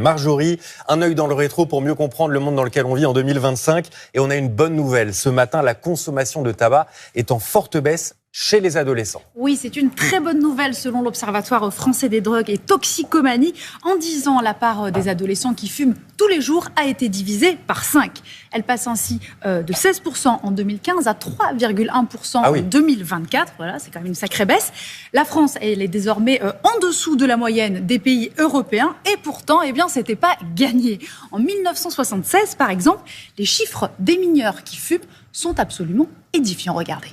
Marjorie, un œil dans le rétro pour mieux comprendre le monde dans lequel on vit en 2025. Et on a une bonne nouvelle. Ce matin, la consommation de tabac est en forte baisse chez les adolescents. Oui, c'est une très bonne nouvelle selon l'Observatoire français des drogues et toxicomanie. En 10 ans, la part des adolescents qui fument tous les jours a été divisée par 5. Elle passe ainsi de 16% en 2015 à 3,1% en 2024. Voilà, c'est quand même une sacrée baisse. La France, elle est désormais en dessous de la moyenne des pays européens. Et pourtant, eh bien, c'était pas gagné. En 1976, par exemple, les chiffres des mineurs qui fument sont absolument édifiants. Regardez.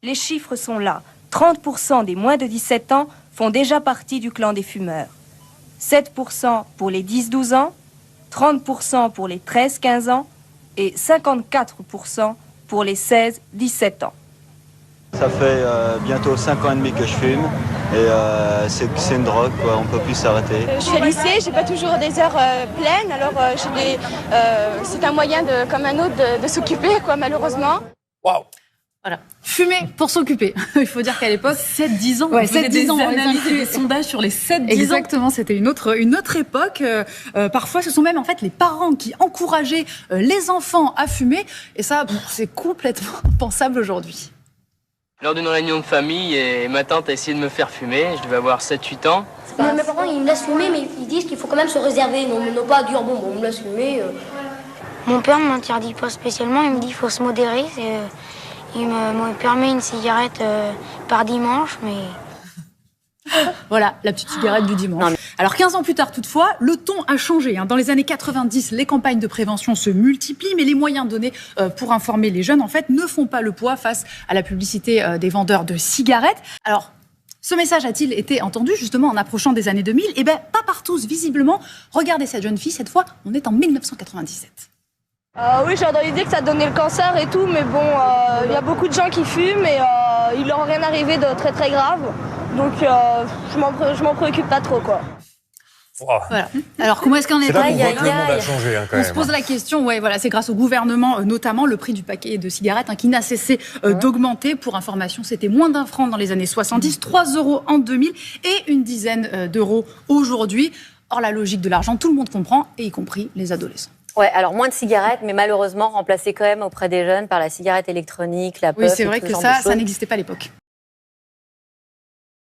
Les chiffres sont là. 30% des moins de 17 ans font déjà partie du clan des fumeurs. 7% pour les 10-12 ans, 30% pour les 13-15 ans et 54% pour les 16-17 ans. Ça fait bientôt 5 ans et demi que je fume et c'est une drogue, quoi. On ne peut plus s'arrêter. Je suis au lycée, j'ai pas toujours des heures pleines, alors c'est un moyen comme un autre de s'occuper, quoi, malheureusement. Waouh! Voilà. Fumer pour s'occuper. Il faut dire qu'à l'époque, 7-10 ans. Ouais, 7-10 ans. On analysait des sondages sur les 7-10 ans. Exactement, c'était une autre époque. Parfois, ce sont même en fait les parents qui encourageaient les enfants à fumer. Et ça, c'est complètement impensable aujourd'hui. Lors d'une réunion de famille, et ma tante a essayé de me faire fumer. Je devais avoir 7-8 ans. Mes parents, ils me laissent fumer, mais ils disent qu'il faut quand même se réserver. Non pas dire, bon, on me laisse fumer. Mon père ne m'interdit pas spécialement. Il me dit qu'il faut se modérer. Il me permet une cigarette par dimanche, mais... Voilà, la petite cigarette du dimanche. Alors 15 ans plus tard toutefois, le ton a changé. Dans les années 90, les campagnes de prévention se multiplient, mais les moyens donnés pour informer les jeunes, en fait, ne font pas le poids face à la publicité des vendeurs de cigarettes. Alors, ce message a-t-il été entendu justement en approchant des années 2000 ? Eh bien, pas par tous, visiblement. Regardez cette jeune fille, cette fois, on est en 1997. Oui, j'ai entendu dire que ça donnait le cancer et tout, mais bon, il y a beaucoup de gens qui fument et il leur est rien arrivé de très très grave. Donc je m'en préoccupe pas trop, quoi. Wow. Voilà. Alors comment est-ce qu'on est C'est là qu'on voit que le monde a changé, quand même. On se pose la question, c'est grâce au gouvernement, notamment le prix du paquet de cigarettes qui n'a cessé d'augmenter. Pour information, c'était moins d'1 franc dans les années 70, 3 € en 2000 et une dizaine d'euros aujourd'hui. Or, la logique de l'argent, tout le monde comprend, et y compris les adolescents. Ouais, alors moins de cigarettes, mais malheureusement remplacées quand même auprès des jeunes par la cigarette électronique, la puff. Oui, c'est vrai que ça n'existait pas à l'époque.